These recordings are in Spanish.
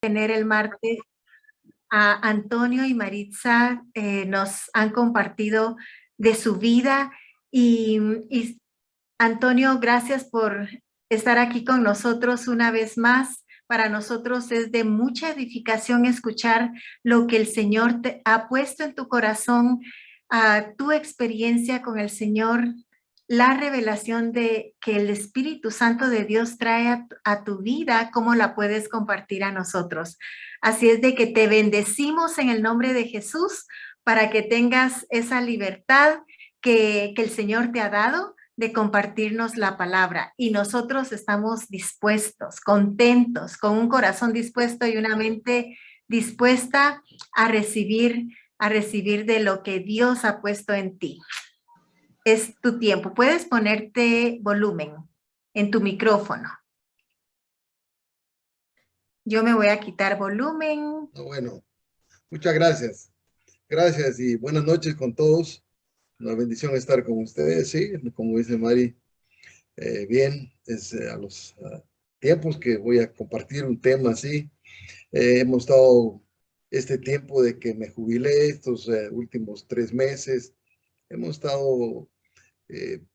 tener el martes a Antonio y Maritza, nos han compartido de su vida y Antonio, gracias por estar aquí con nosotros una vez más. Para nosotros es de mucha edificación escuchar lo que el Señor te ha puesto en tu corazón, tu experiencia con el Señor, la revelación de que el Espíritu Santo de Dios trae a tu vida, cómo la puedes compartir a nosotros. Así es de que te bendecimos en el nombre de Jesús para que tengas esa libertad que el Señor te ha dado de compartirnos la palabra. Y nosotros estamos dispuestos, contentos, con un corazón dispuesto y una mente dispuesta a recibir de lo que Dios ha puesto en ti. Es tu tiempo. Puedes ponerte volumen en tu micrófono. Yo me voy a quitar volumen. Bueno, muchas gracias. Gracias y buenas noches con todos. Una bendición estar con ustedes, sí, como dice Mari, bien, es a los tiempos que voy a compartir un tema así. Hemos estado este tiempo de que me jubilé, estos últimos 3 meses, hemos estado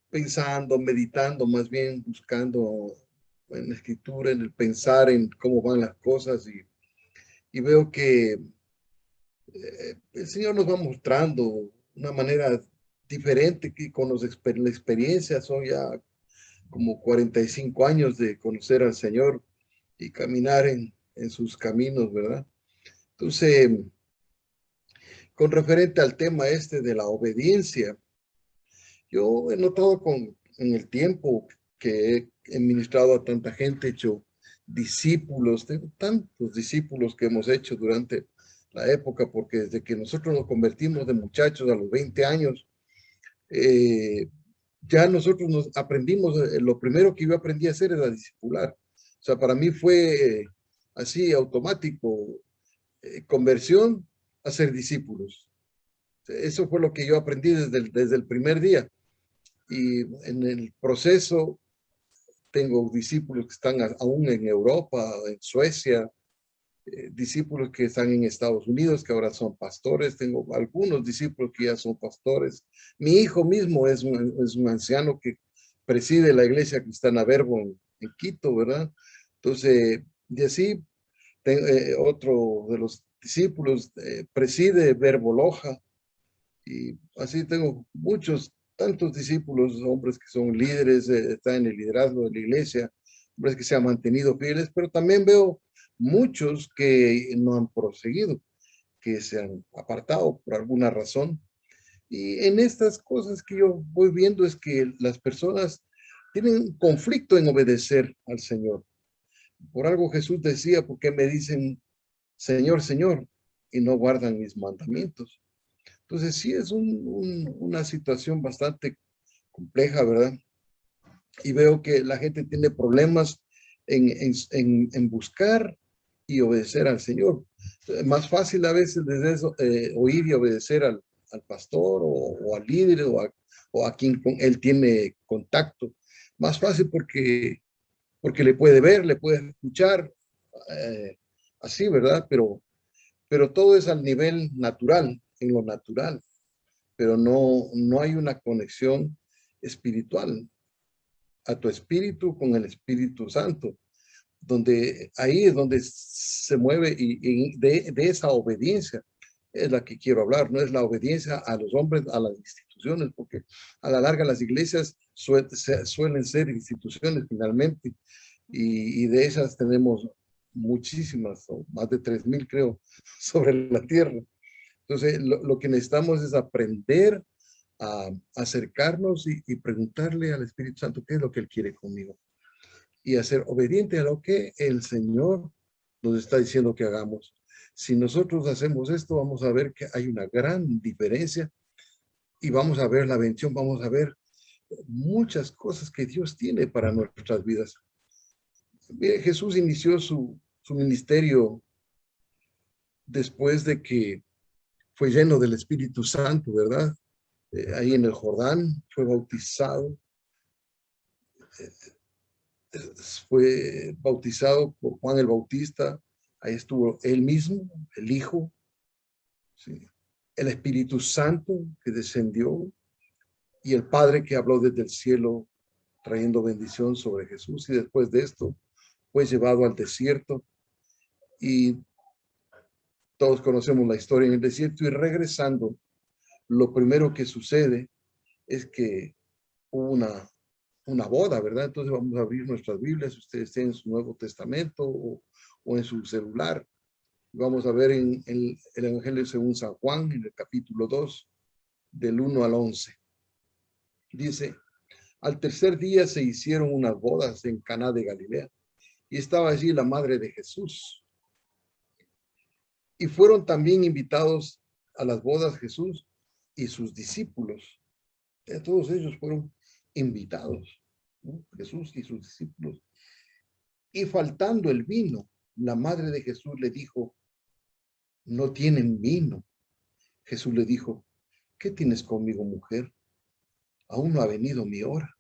pensando, meditando, más bien buscando en la escritura, en el pensar en cómo van las cosas y veo que el Señor nos va mostrando una manera diferente que con la experiencia, son ya como 45 años de conocer al Señor y caminar en sus caminos, ¿verdad? Entonces, con referente al tema este de la obediencia, yo he notado en el tiempo que he ministrado a tanta gente, he hecho discípulos, tengo tantos discípulos que hemos hecho durante la época, porque desde que nosotros nos convertimos de muchachos a los 20 años, ya nosotros nos aprendimos, lo primero que yo aprendí a hacer era discipular. O sea, para mí fue así automático, conversión a ser discípulos. Eso fue lo que yo aprendí desde el primer día. Y en el proceso tengo discípulos que están aún en Europa, en Suecia, discípulos que están en Estados Unidos, que ahora son pastores. Tengo algunos discípulos que ya son pastores. Mi hijo mismo es un anciano que preside la iglesia cristiana Verbo en Quito, ¿verdad? Entonces, y así, otro de los discípulos preside Verbo Loja, y así tengo muchos, tantos discípulos, hombres que son líderes, están en el liderazgo de la iglesia, hombres que se han mantenido fieles, pero también veo muchos que no han proseguido, que se han apartado por alguna razón. Y en estas cosas que yo voy viendo es que las personas tienen un conflicto en obedecer al Señor. Por algo Jesús decía: ¿por qué me dicen Señor, Señor, y no guardan mis mandamientos? Entonces sí es una situación bastante compleja, ¿verdad? Y veo que la gente tiene problemas en buscar y obedecer al Señor. Más fácil a veces desde eso, oír y obedecer al pastor o al líder o a quien con él tiene contacto. Más fácil porque le puede ver, le puede escuchar, así, ¿verdad? Pero todo es al nivel natural, en lo natural, pero no hay una conexión espiritual a tu espíritu con el Espíritu Santo, donde ahí es donde se mueve y de esa obediencia es la que quiero hablar. No es la obediencia a los hombres, a las instituciones, porque a la larga las iglesias suelen ser instituciones finalmente, y de esas tenemos muchísimas, más de 3,000 creo, sobre la tierra. Entonces, lo que necesitamos es aprender a acercarnos y preguntarle al Espíritu Santo qué es lo que Él quiere conmigo, y a ser obediente a lo que el Señor nos está diciendo que hagamos. Si nosotros hacemos esto, vamos a ver que hay una gran diferencia y vamos a ver la bendición, vamos a ver muchas cosas que Dios tiene para nuestras vidas. Mire, Jesús inició su ministerio después de que fue lleno del Espíritu Santo, ¿verdad? Ahí en el Jordán fue bautizado, fue bautizado por Juan el Bautista, Ahí estuvo él mismo, el Hijo, ¿sí? El Espíritu Santo que descendió y el Padre que habló desde el cielo trayendo bendición sobre Jesús. Y después de esto fue llevado al desierto y todos conocemos la historia en el desierto. Y regresando, lo primero que sucede es que hubo una boda, ¿verdad? Entonces vamos a abrir nuestras Biblias, ustedes tienen su Nuevo Testamento o en su celular. Vamos a ver en el Evangelio según San Juan, en el capítulo 2, del 1 al 11. Dice, al tercer día se hicieron unas bodas en Caná de Galilea y estaba allí la madre de Jesús. Y fueron también invitados a las bodas Jesús y sus discípulos. Todos ellos fueron invitados, ¿no? Jesús y sus discípulos. Y faltando el vino, la madre de Jesús le dijo, no tienen vino. Jesús le dijo, ¿qué tienes conmigo, mujer? Aún no ha venido mi hora.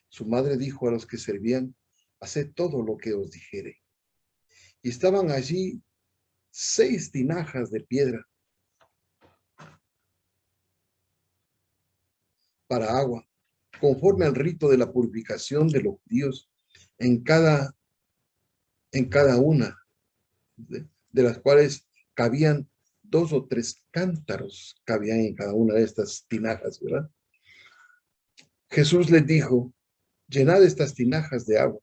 Su madre dijo a los que servían, haced todo lo que os dijere. Y estaban allí 6 tinajas de piedra para agua, conforme al rito de la purificación de los judíos, en cada una de las cuales cabían 2 o 3 cántaros, cabían en cada una de estas tinajas, ¿verdad? Jesús les dijo, llenad estas tinajas de agua,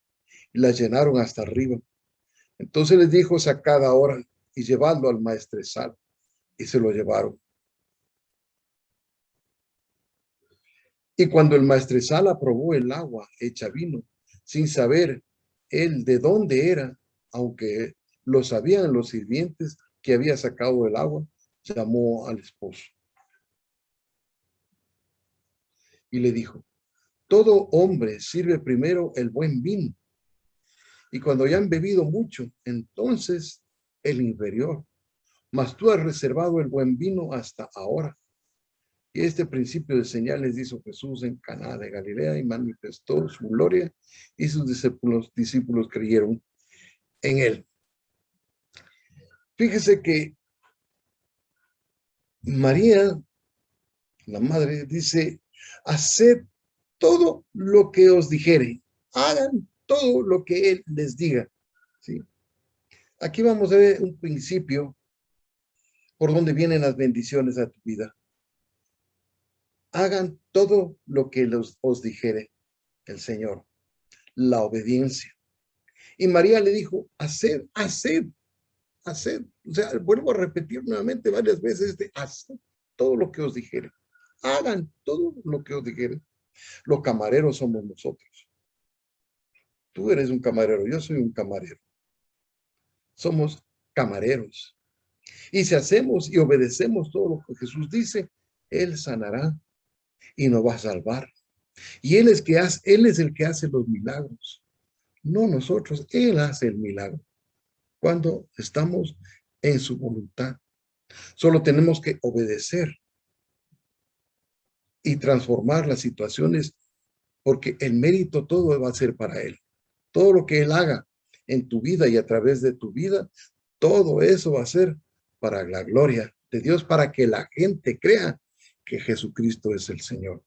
y las llenaron hasta arriba. Entonces les dijo, sacad ahora y llevadlo al maestresal, y se lo llevaron. Y cuando el maestresal aprobó el agua hecha vino, sin saber él de dónde era, aunque lo sabían los sirvientes que había sacado el agua, llamó al esposo y le dijo, todo hombre sirve primero el buen vino, y cuando ya han bebido mucho, entonces el inferior, mas tú has reservado el buen vino hasta ahora. Y este principio de señales hizo Jesús en Caná de Galilea y manifestó su gloria, y sus discípulos creyeron en él. Fíjese que María, la madre, dice, haced todo lo que os dijere, hagan todo lo que él les diga. ¿Sí? Aquí vamos a ver un principio por donde vienen las bendiciones a tu vida. Hagan todo lo que os dijere el Señor, la obediencia. Y María le dijo, haced. O sea, vuelvo a repetir nuevamente varias veces, haced todo lo que os dijere. Hagan todo lo que os dijere. Los camareros somos nosotros. Tú eres un camarero, yo soy un camarero. Somos camareros. Y si hacemos y obedecemos todo lo que Jesús dice, Él sanará y nos va a salvar. Y Él es el que hace los milagros. No nosotros, Él hace el milagro. Cuando estamos en su voluntad. Solo tenemos que obedecer y transformar las situaciones, porque el mérito todo va a ser para Él. Todo lo que Él haga en tu vida y a través de tu vida, todo eso va a ser para la gloria de Dios, para que la gente crea que Jesucristo es el Señor.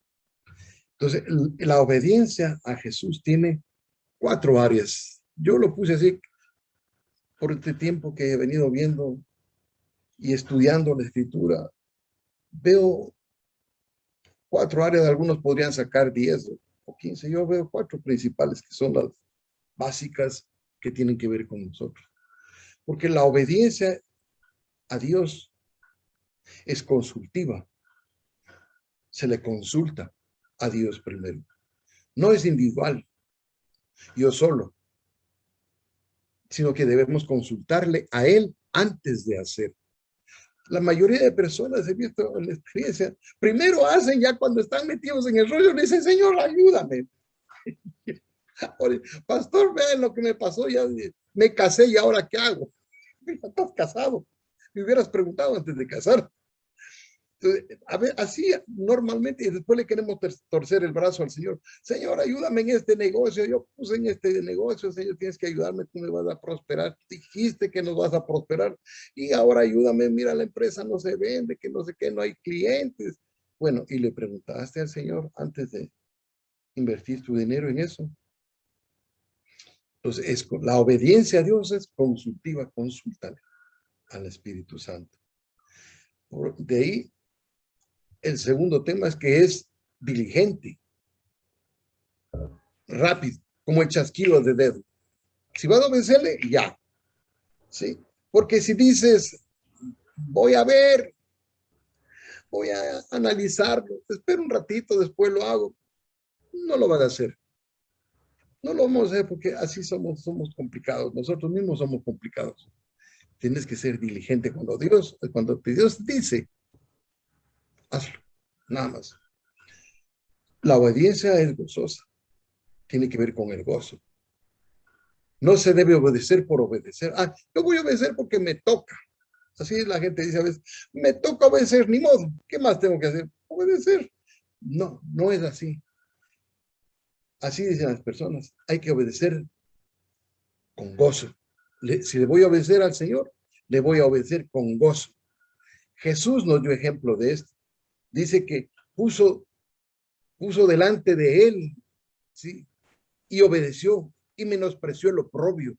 Entonces, la obediencia a Jesús tiene 4 áreas. Yo lo puse así por este tiempo que he venido viendo y estudiando la Escritura. Veo 4 áreas, algunos podrían sacar 10 o 15. Yo veo 4 principales que son las básicas que tienen que ver con nosotros. Porque la obediencia a Dios es consultiva. Se le consulta a Dios primero. No es individual, yo solo, sino que debemos consultarle a Él antes de hacer. La mayoría de personas, he visto en la experiencia, primero hacen, ya cuando están metidos en el rollo, le dicen, Señor, ayúdame. Pastor, vean lo que me pasó, ya me casé y ahora ¿qué hago? Ya estás casado, me hubieras preguntado antes de casar. Entonces, a ver, así normalmente, y después le queremos torcer el brazo al Señor. Señor, ayúdame en este negocio. Yo puse en este negocio, Señor, tienes que ayudarme, tú me vas a prosperar. Dijiste que nos vas a prosperar y ahora ayúdame. Mira, la empresa no se vende, que no sé qué, no hay clientes. Bueno, y le preguntaste al Señor antes de invertir tu dinero en eso. Entonces, la obediencia a Dios es consultiva, consulta al Espíritu Santo. De ahí, el segundo tema es que es diligente, rápido, como el chasquido de dedo. Si vas a obedecerle, ya. ¿Sí? Porque si dices, voy a ver, voy a analizarlo, espero un ratito, después lo hago, no lo van a hacer. No lo vamos a hacer porque así somos complicados. Nosotros mismos somos complicados. Tienes que ser diligente cuando Dios dice, hazlo, nada más. La obediencia es gozosa, tiene que ver con el gozo. No se debe obedecer por obedecer. Ah, yo voy a obedecer porque me toca. Así la gente dice a veces, me toca obedecer, ni modo. ¿Qué más tengo que hacer? Obedecer. No, no es así. Así dicen las personas. Hay que obedecer con gozo. Si le voy a obedecer al Señor, le voy a obedecer con gozo. Jesús nos dio ejemplo de esto. Dice que puso delante de él, ¿sí? Y obedeció y menospreció el oprobio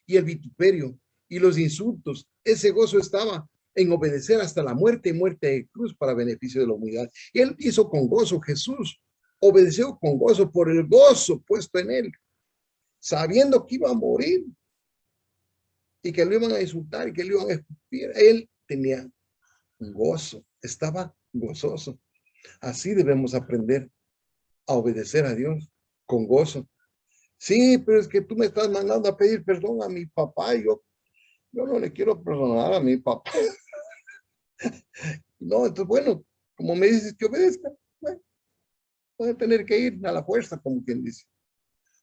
y el vituperio y los insultos. Ese gozo estaba en obedecer hasta la muerte y muerte de cruz para beneficio de la humanidad. Y él hizo con gozo. Jesús obedeció con gozo por el gozo puesto en él, sabiendo que iba a morir y que lo iban a insultar y que lo iban a escupir. Él tenía gozo, estaba gozoso. Así debemos aprender a obedecer a Dios con gozo. Sí, pero es que tú me estás mandando a pedir perdón a mi papá y yo no le quiero perdonar a mi papá. No, entonces, bueno, como me dices que obedezca, bueno, voy a tener que ir a la fuerza, como quien dice.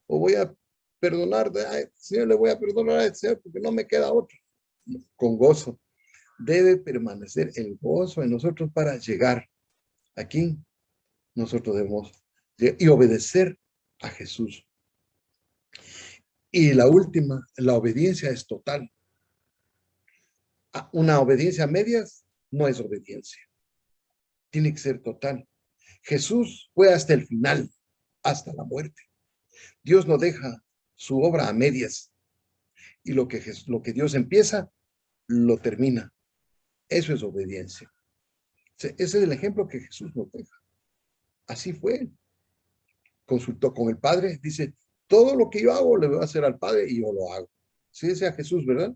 O voy a perdonar, Señor, le voy a perdonar a este Señor porque no me queda otro. Con gozo. Debe permanecer el gozo en nosotros para llegar aquí. Nosotros debemos y obedecer a Jesús. Y la última, la obediencia es total. Una obediencia a medias no es obediencia. Tiene que ser total. Jesús fue hasta el final, hasta la muerte. Dios no deja su obra a medias. Y lo que Dios empieza, lo termina. Eso es obediencia. Ese es el ejemplo que Jesús nos deja. Así fue. Consultó con el Padre, dice, todo lo que yo hago le voy a hacer al Padre y yo lo hago. Sí, decía Jesús, ¿verdad?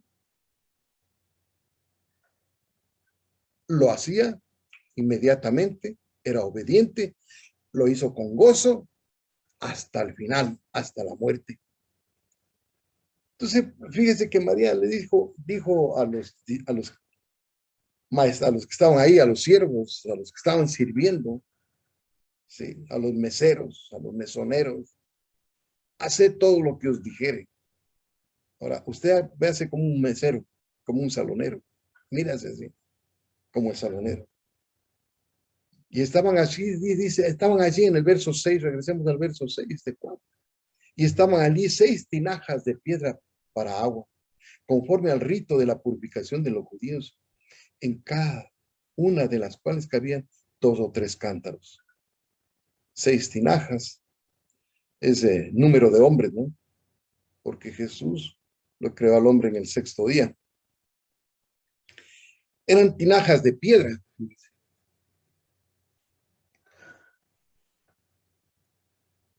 Lo hacía inmediatamente, era obediente, lo hizo con gozo hasta el final, hasta la muerte. Entonces, fíjese que María le dijo a los maestros, a los que estaban ahí, a los siervos, a los que estaban sirviendo, ¿sí? A los meseros, a los mesoneros, haced todo lo que os dijere. Ahora, usted véase como un mesero, como un salonero. Mírase así, como el salonero. Y estaban allí, dice, estaban allí en el verso 6, regresemos al verso 6 de 4. Y estaban allí 6 tinajas de piedra para agua, conforme al rito de la purificación de los judíos, en cada una de las cuales cabían 2 o 3 cántaros. 6 tinajas es el número de hombres, ¿no? Porque Jesús lo creó al hombre en el 6º día. Eran tinajas de piedra.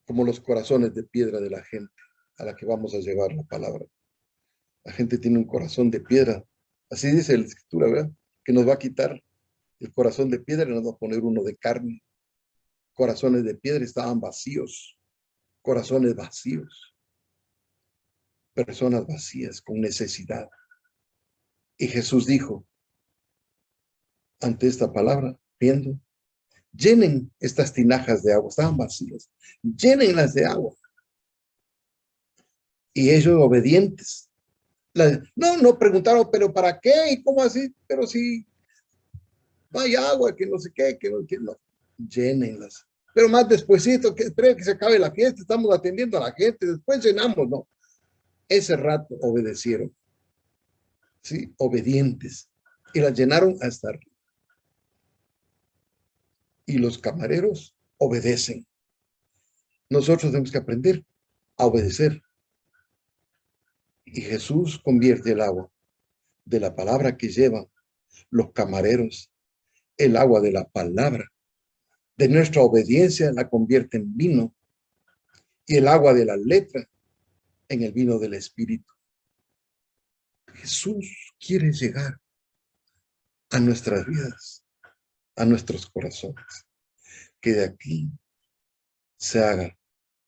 Como los corazones de piedra de la gente a la que vamos a llevar la palabra. La gente tiene un corazón de piedra. Así dice la Escritura, ¿verdad? Que nos va a quitar el corazón de piedra y nos va a poner uno de carne. Corazones de piedra estaban vacíos. Corazones vacíos. Personas vacías con necesidad. Y Jesús dijo, ante esta palabra, viendo, llenen estas tinajas de agua. Estaban vacías. Llénenlas de agua. Y ellos obedientes. No preguntaron, pero ¿para qué? ¿Y cómo así? Pero sí, no hay agua, que no sé qué, que no. Llénenlas. Pero más despuesito, que esperen que se acabe la fiesta, estamos atendiendo a la gente, después llenamos, no. Ese rato obedecieron, ¿sí? Obedientes. Y las llenaron hasta arriba. Y los camareros obedecen. Nosotros tenemos que aprender a obedecer. Y Jesús convierte el agua de la palabra que llevan los camareros, el agua de la palabra, de nuestra obediencia la convierte en vino, y el agua de la letra en el vino del Espíritu. Jesús quiere llegar a nuestras vidas, a nuestros corazones, que de aquí se haga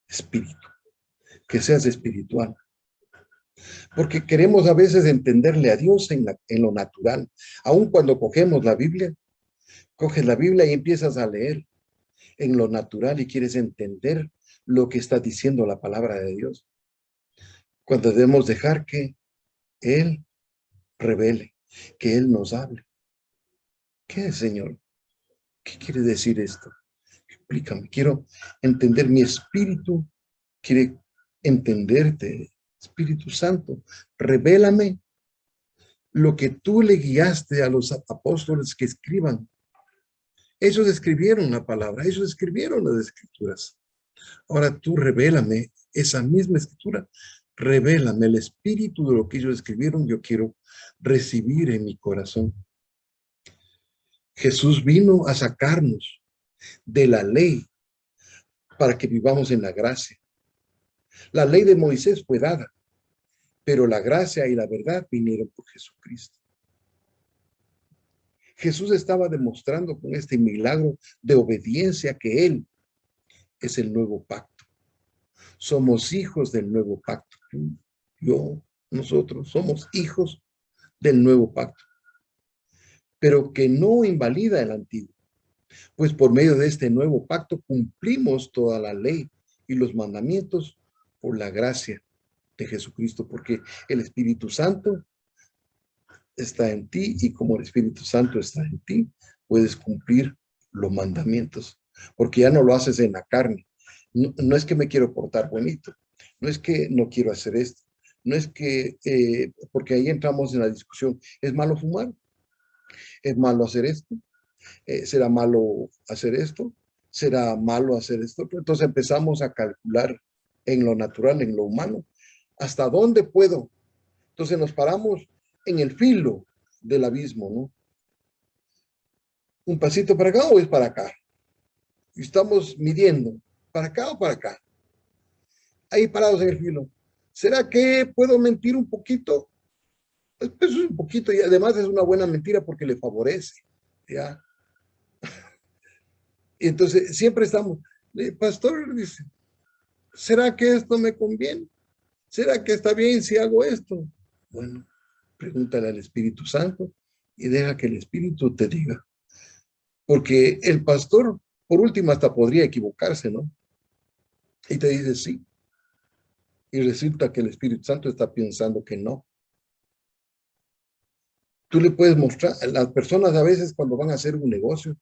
espíritu, que seas espiritual. Porque queremos a veces entenderle a Dios en lo natural. Aun cuando cogemos la Biblia, coges la Biblia y empiezas a leer en lo natural y quieres entender lo que está diciendo la palabra de Dios. Cuando debemos dejar que Él revele, que Él nos hable. ¿Qué es, Señor? ¿Qué quiere decir esto? Explícame, quiero entender, mi espíritu quiere entenderte. Espíritu Santo, revélame lo que tú le guiaste a los apóstoles que escriban. Ellos escribieron la palabra, ellos escribieron las escrituras. Ahora tú revélame esa misma escritura, revélame el espíritu de lo que ellos escribieron, yo quiero recibir en mi corazón. Jesús vino a sacarnos de la ley para que vivamos en la gracia. La ley de Moisés fue dada, pero la gracia y la verdad vinieron por Jesucristo. Jesús estaba demostrando con este milagro de obediencia que Él es el nuevo pacto. Somos hijos del nuevo pacto. Tú, yo, nosotros somos hijos del nuevo pacto, pero que no invalida el antiguo, pues por medio de este nuevo pacto cumplimos toda la ley y los mandamientos por la gracia de Jesucristo, porque el Espíritu Santo está en ti y como el Espíritu Santo está en ti, puedes cumplir los mandamientos, porque ya no lo haces en la carne. No, no es que me quiero portar bonito, no es que no quiero hacer esto, no es que, porque ahí entramos en la discusión, ¿es malo fumar? ¿Es malo hacer esto? ¿Será malo hacer esto? ¿Será malo hacer esto? Entonces empezamos a calcular en lo natural, en lo humano, ¿hasta dónde puedo? Entonces nos paramos en el filo del abismo, ¿no? ¿Un pasito para acá o es para acá? Y estamos midiendo, ¿para acá o para acá? Ahí parados en el filo. ¿Será que puedo mentir un poquito? Pues es un poquito y además es una buena mentira porque le favorece, ¿ya? Y entonces siempre estamos, pastor, dice, ¿será que esto me conviene? ¿Será que está bien si hago esto? Bueno, pregúntale al Espíritu Santo y deja que el Espíritu te diga. Porque el pastor, por último, hasta podría equivocarse, ¿no? Y te dice sí. Y resulta que el Espíritu Santo está pensando que no. Tú le puedes mostrar, las personas a veces cuando van a hacer un negocio,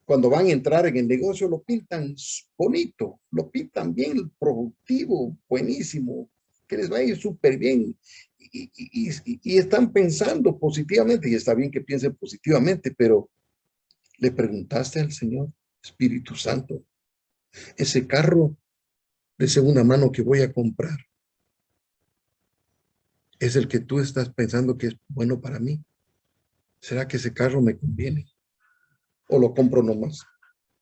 cuando van a entrar en el negocio, lo pintan bonito, lo pintan bien, productivo, buenísimo, que les va a ir súper bien. Y están pensando positivamente, y está bien que piensen positivamente, pero le preguntaste al Señor, Espíritu Santo, ese carro de segunda mano que voy a comprar, ¿es el que tú estás pensando que es bueno para mí? ¿Será que ese carro me conviene? ¿O lo compro nomás?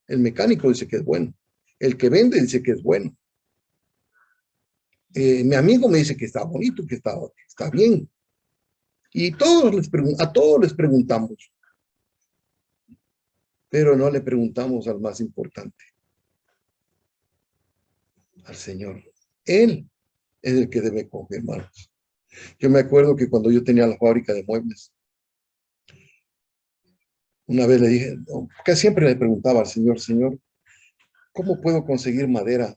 El mecánico dice que es bueno. El que vende dice que es bueno. Mi amigo me dice que está bonito, que está bien. Y a todos les preguntamos, pero no le preguntamos al más importante, al Señor. Él es el que debe confirmarnos. Yo me acuerdo que cuando yo tenía la fábrica de muebles, una vez le dije, que siempre le preguntaba al Señor, Señor, ¿cómo puedo conseguir madera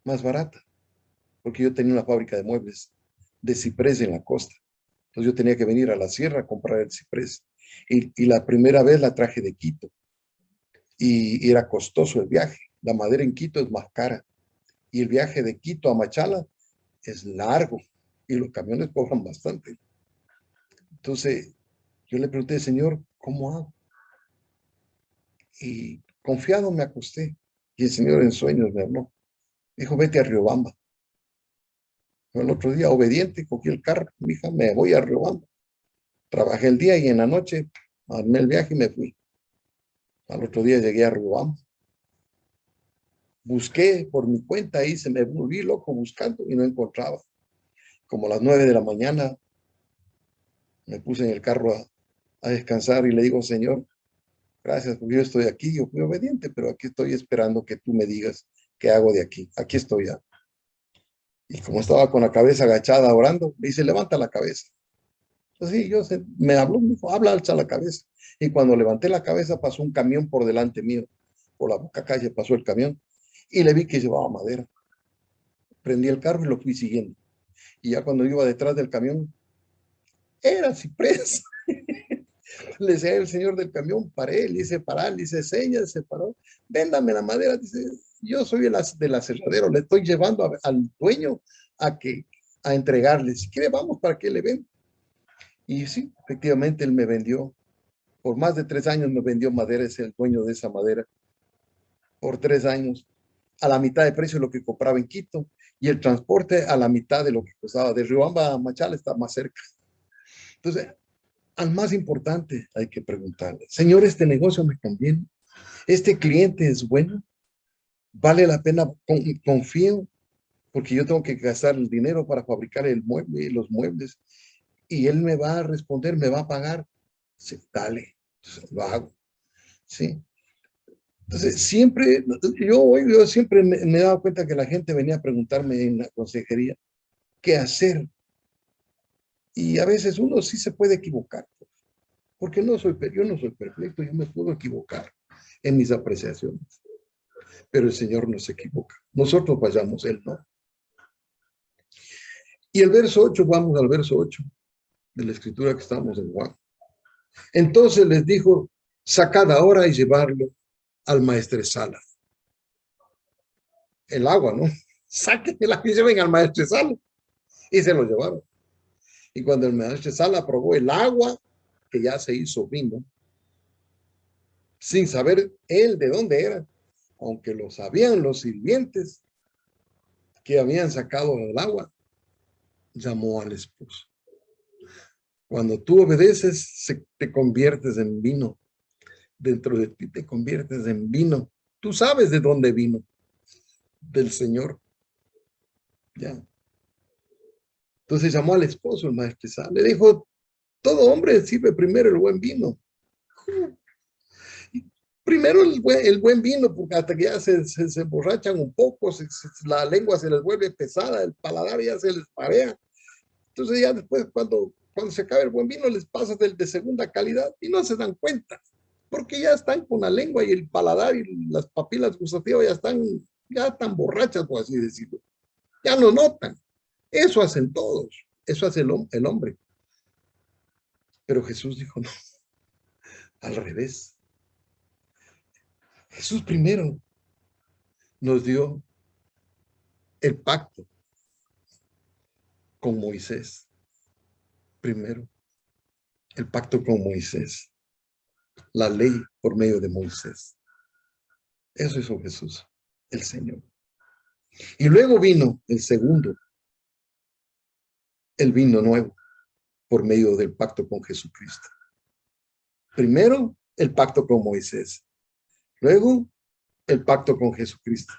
más barata? Porque yo tenía una fábrica de muebles de ciprés en la costa. Entonces yo tenía que venir a la sierra a comprar el ciprés. Y la primera vez la traje de Quito. Y era costoso el viaje. La madera en Quito es más cara. Y el viaje de Quito a Machala es largo. Y los camiones cobran bastante. Entonces, yo le pregunté, Señor, ¿cómo hago? Y confiado me acosté. Y el Señor en sueños me habló. Dijo, vete a Riobamba. El otro día, obediente, cogí el carro. Mi hija, me voy a Riobamba. Trabajé el día y en la noche armé el viaje y me fui. Al otro día llegué a Riobamba. Busqué por mi cuenta y se me volví loco buscando y no encontraba. Como a las 9 de la mañana me puse en el carro a descansar y le digo, Señor, gracias porque yo estoy aquí, yo fui obediente, pero aquí estoy esperando que tú me digas qué hago de aquí. Aquí estoy ya. Y como estaba con la cabeza agachada orando, me dice, levanta la cabeza. Así me habló, me dijo, habla, alza la cabeza. Y cuando levanté la cabeza pasó un camión por delante mío. Por la boca calle pasó el camión y le vi que llevaba madera. Prendí el carro y lo fui siguiendo. Y ya cuando iba detrás del camión, era ciprés. Le decía el señor del camión, paré, le hice parar, le hice señas, se paró. Véndame la madera, dice, yo soy del aserradero, le estoy llevando al dueño a entregarle. Si quiere, vamos para que le venda. Y sí, efectivamente, él me vendió. Por más de 3 años me vendió madera, es el dueño de esa madera. Por 3 años, a la mitad de precio de lo que compraba en Quito. Y el transporte a la mitad de lo que costaba. De Riobamba a Machala está más cerca. Entonces, al más importante hay que preguntarle, Señor, ¿este negocio me conviene? ¿Este cliente es bueno? ¿Vale la pena? Confío, porque yo tengo que gastar el dinero para fabricar el mueble, los muebles, y él me va a responder, me va a pagar. Sí, dale, entonces, lo hago. Sí. Entonces, yo siempre me he dado cuenta que la gente venía a preguntarme en la consejería, ¿qué hacer? Y a veces uno sí se puede equivocar, porque yo no soy perfecto, yo me puedo equivocar en mis apreciaciones, pero el Señor no se equivoca. Nosotros fallamos, Él no. Y el verso 8, vamos al verso 8 de la escritura que estamos en Juan. Entonces les dijo, sacad ahora y llevarlo al maestresala. El agua, ¿no? Saquen el agua y lleven al maestresala. Y se lo llevaron. Y cuando el maestresala probó el agua, que ya se hizo vino, sin saber él de dónde era, aunque lo sabían los sirvientes que habían sacado el agua, llamó al esposo. Cuando tú obedeces, te conviertes en vino. Dentro de ti te conviertes en vino. Tú sabes de dónde vino. Del Señor. Ya. Entonces llamó al esposo, el maestresala. Le dijo, todo hombre sirve primero el buen vino. Primero el buen vino, porque hasta que ya se emborrachan un poco, la lengua se les vuelve pesada, el paladar ya se les parea. Entonces ya después, cuando se acabe el buen vino, les pasas del de segunda calidad y no se dan cuenta, porque ya están con la lengua y el paladar y las papilas gustativas ya están borrachas, por así decirlo. Ya lo notan. Eso hacen todos. Eso hace el hombre. Pero Jesús dijo, no, al revés. Jesús primero nos dio el pacto con Moisés. Primero, el pacto con Moisés. La ley por medio de Moisés. Eso hizo Jesús, el Señor. Y luego vino el segundo, el vino nuevo, por medio del pacto con Jesucristo. Primero, el pacto con Moisés. Luego, el pacto con Jesucristo.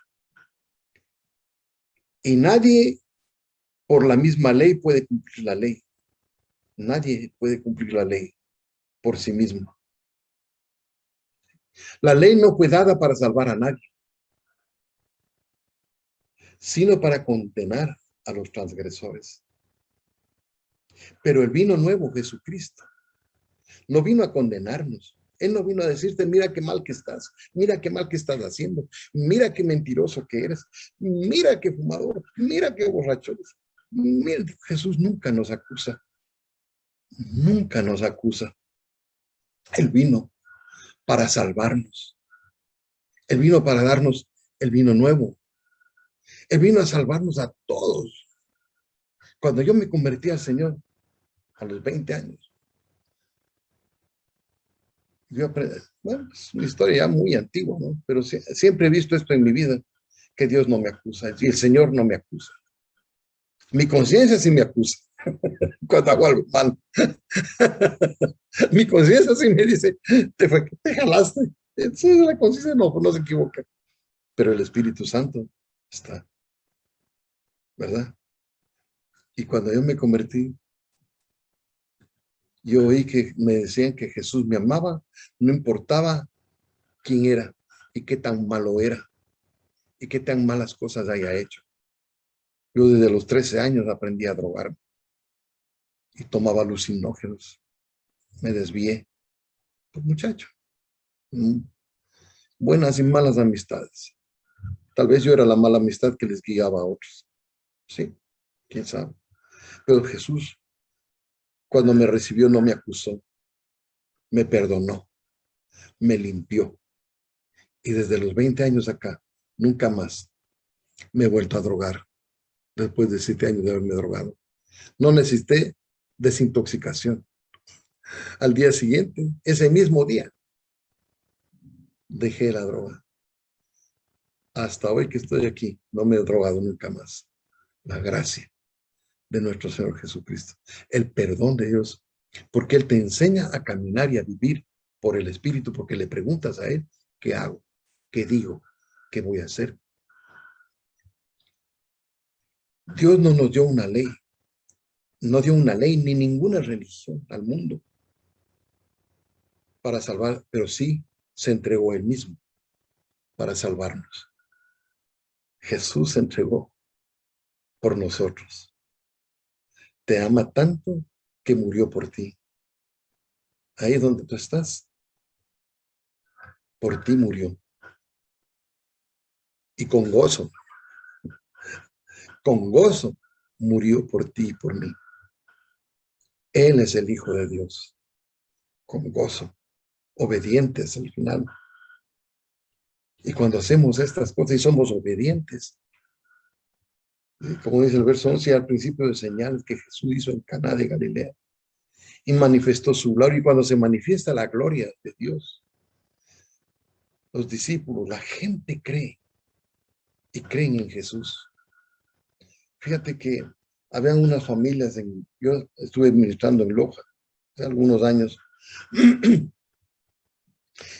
Y nadie por la misma ley puede cumplir la ley. Nadie puede cumplir la ley por sí mismo. La ley no fue dada para salvar a nadie, sino para condenar a los transgresores. Pero el vino nuevo, Jesucristo, no vino a condenarnos. Él no vino a decirte, mira qué mal que estás, mira qué mal que estás haciendo, mira qué mentiroso que eres, mira qué fumador, mira qué borracho eres. Mira, Jesús nunca nos acusa, nunca nos acusa. Él vino para salvarnos. Él vino para darnos el vino nuevo. Él vino a salvarnos a todos. Cuando yo me convertí al Señor, a los 20 años, yo aprendí, bueno, es una historia ya muy antigua, ¿no? Pero siempre he visto esto en mi vida, que Dios no me acusa y el Señor no me acusa. Mi conciencia sí me acusa cuando hago algo mal. Mi conciencia sí me dice, te jalaste. Entonces la conciencia no se equivoca. Pero el Espíritu Santo está, ¿verdad? Y cuando yo me convertí, yo oí que me decían que Jesús me amaba, no importaba quién era y qué tan malo era y qué tan malas cosas haya hecho. Yo desde los 13 años aprendí a drogarme y tomaba alucinógenos. Me desvié, pues muchacho. Buenas y malas amistades. Tal vez yo era la mala amistad que les guiaba a otros. Sí, quién sabe. Pero Jesús, cuando me recibió, no me acusó, me perdonó, me limpió. Y desde los 20 años acá, nunca más me he vuelto a drogar después de 7 años de haberme drogado. No necesité desintoxicación. Al día siguiente, ese mismo día, dejé la droga. Hasta hoy que estoy aquí, no me he drogado nunca más. La gracia de nuestro Señor Jesucristo, el perdón de Dios, porque Él te enseña a caminar y a vivir por el Espíritu, porque le preguntas a Él, ¿qué hago? ¿Qué digo? ¿Qué voy a hacer? Dios no nos dio una ley, no dio una ley ni ninguna religión al mundo para salvar, pero sí se entregó Él mismo para salvarnos. Jesús se entregó por nosotros. Te ama tanto que murió por ti. Ahí es donde tú estás. Por ti murió. Y con gozo murió por ti y por mí. Él es el Hijo de Dios. Con gozo. Obedientes al final. Y cuando hacemos estas cosas y somos obedientes, como dice el verso 11, al principio de señales que Jesús hizo en Caná de Galilea y manifestó su gloria. Y cuando se manifiesta la gloria de Dios, los discípulos, la gente cree y creen en Jesús. Fíjate que habían unas familias, yo estuve ministrando en Loja hace algunos años,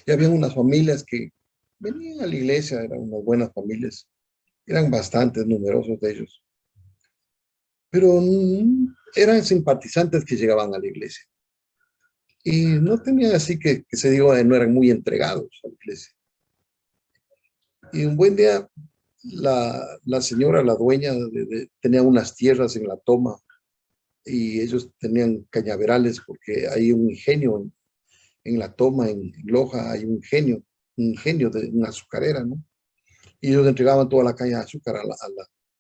y habían unas familias que venían a la iglesia, eran unas buenas familias, eran bastantes, numerosos de ellos, pero eran simpatizantes que llegaban a la iglesia. Y no tenían así que se diga, no eran muy entregados a la iglesia. Y un buen día, la señora, la dueña, tenía unas tierras en la toma y ellos tenían cañaverales porque hay un ingenio en la toma, en Loja, hay un ingenio de una azucarera, ¿no? Y ellos entregaban toda la caña de azúcar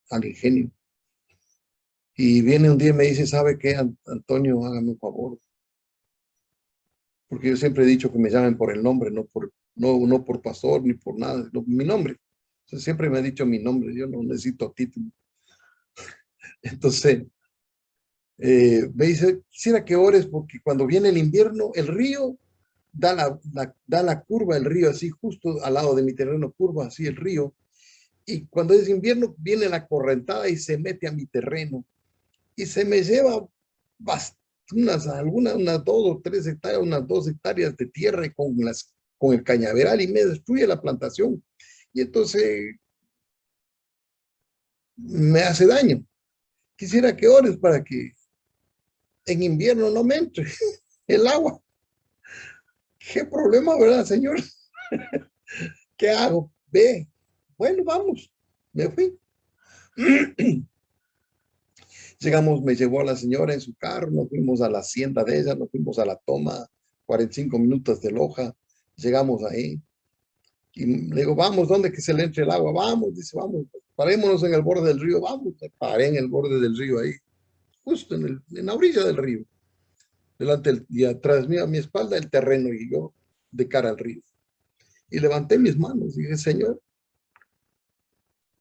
al ingenio. Y viene un día y me dice, ¿sabe qué, Antonio? Hágame un favor. Porque yo siempre he dicho que me llamen por el nombre, no por pastor ni por nada, mi nombre. O sea, siempre me ha dicho mi nombre, yo no necesito título. Entonces, me dice, quisiera que ores porque cuando viene el invierno, el río da la curva, el río así justo al lado de mi terreno, curva así el río. Y cuando es invierno, viene la correntada y se mete a mi terreno. Y se me lleva unas 2 o 3 hectáreas, unas 2 hectáreas de tierra con el cañaveral y me destruye la plantación. Y entonces me hace daño. Quisiera que ores para que en invierno no me entre el agua. ¿Qué problema, verdad, señor? ¿Qué hago? Ve. Bueno, vamos. Me fui. Llegamos, me llevó a la señora en su carro, nos fuimos a la hacienda de ella, nos fuimos a la toma, 45 minutos de Loja, llegamos ahí. Y le digo, vamos, ¿dónde que se le entre el agua? Vamos, dice, vamos, parémonos en el borde del río, vamos. Me paré en el borde del río ahí, justo en la orilla del río. y atrás mío, a mi espalda, el terreno y yo de cara al río. Y levanté mis manos y dije, Señor,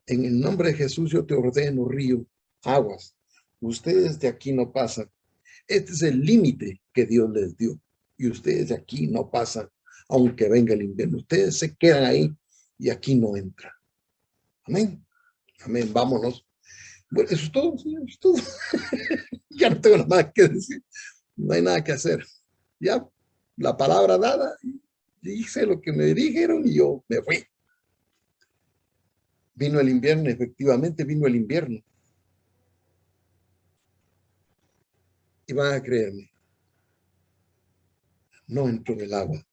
en el nombre de Jesús yo te ordeno, río, aguas. Ustedes de aquí no pasan. Este es el límite que Dios les dio. Y ustedes de aquí no pasan, aunque venga el invierno. Ustedes se quedan ahí y aquí no entran. Amén. Amén. Vámonos. Bueno, eso es todo, Señor. Eso es todo. Ya no tengo nada que decir. No hay nada que hacer. Ya, la palabra dada, hice lo que me dijeron y yo me fui. Vino el invierno, efectivamente vino el invierno. Y van a creerme, no entró el agua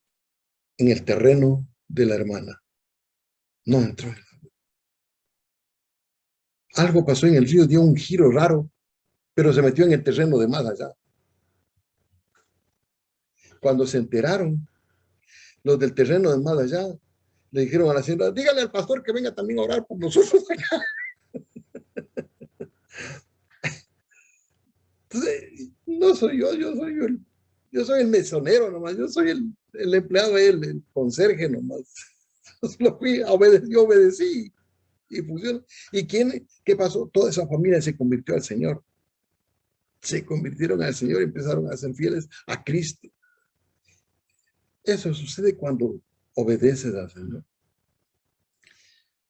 en el terreno de la hermana. No entró el agua. Algo pasó en el río, dio un giro raro, pero se metió en el terreno de más allá. Cuando se enteraron, los del terreno de más allá le dijeron a la señora, dígale al pastor que venga también a orar por nosotros acá. Entonces, no soy yo, yo soy el mesonero nomás, yo soy el empleado, el conserje nomás. Lo fui, obedecí y funcionó. ¿Y qué pasó? Toda esa familia se convirtió al Señor. Se convirtieron al Señor y empezaron a ser fieles a Cristo. Eso sucede cuando obedeces al Señor.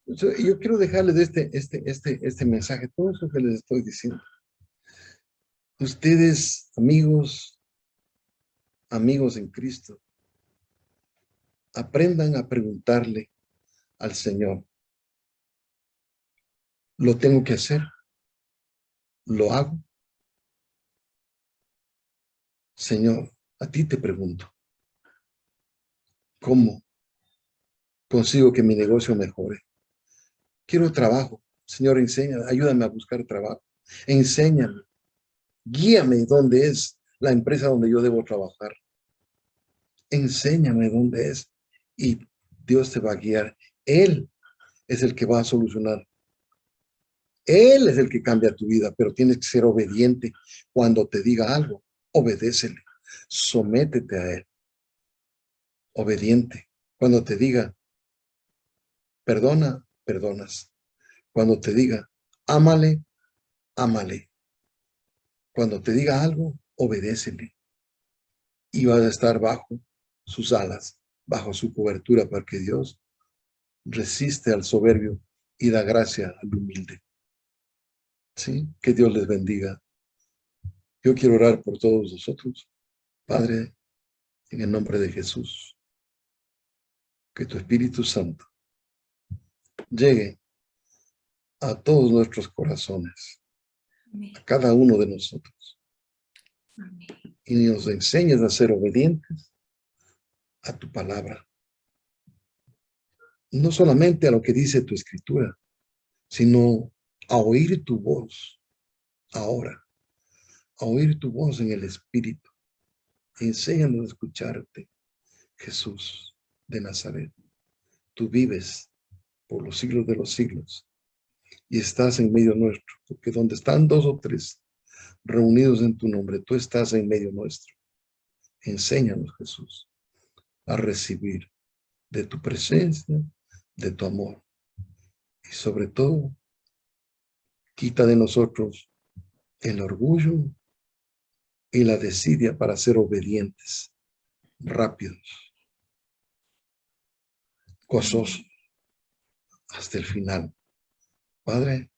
Yo quiero dejarles este mensaje, todo eso que les estoy diciendo. Ustedes, amigos en Cristo, aprendan a preguntarle al Señor, ¿lo tengo que hacer? ¿Lo hago? Señor, a ti te pregunto, ¿cómo consigo que mi negocio mejore? Quiero trabajo. Señor, enséñame, ayúdame a buscar trabajo. Enséñame, guíame dónde es la empresa donde yo debo trabajar. Enséñame dónde es y Dios te va a guiar. Él es el que va a solucionar. Él es el que cambia tu vida, pero tienes que ser obediente. Cuando te diga algo, obedécele. Sométete a Él. Obediente. Cuando te diga, perdona, perdonas. Cuando te diga, ámale, ámale. Cuando te diga algo, obedécele. Y vas a estar bajo sus alas, bajo su cobertura, para que Dios resiste al soberbio y da gracia al humilde. ¿Sí? Que Dios les bendiga. Yo quiero orar por todos nosotros. Padre, en el nombre de Jesús, que tu Espíritu Santo llegue a todos nuestros corazones, a cada uno de nosotros. Amén. Y nos enseñes a ser obedientes a tu palabra. No solamente a lo que dice tu escritura, sino a oír tu voz ahora, a oír tu voz en el Espíritu. Enséñanos a escucharte, Jesús de Nazaret. Tú vives por los siglos de los siglos y estás en medio nuestro, porque donde están 2 o 3 reunidos en tu nombre, tú estás en medio nuestro. Enséñanos, Jesús, a recibir de tu presencia, de tu amor. Y sobre todo, quita de nosotros el orgullo y la desidia para ser obedientes, rápidos, gozosos, hasta el final. Padre,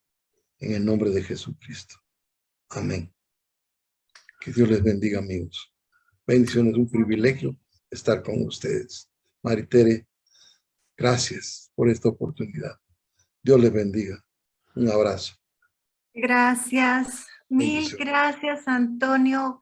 en el nombre de Jesucristo. Amén. Que Dios les bendiga, amigos. Bendiciones, un privilegio estar con ustedes. Maritere, gracias por esta oportunidad. Dios les bendiga. Un abrazo. Gracias, mil Bendiciones. gracias, Antonio,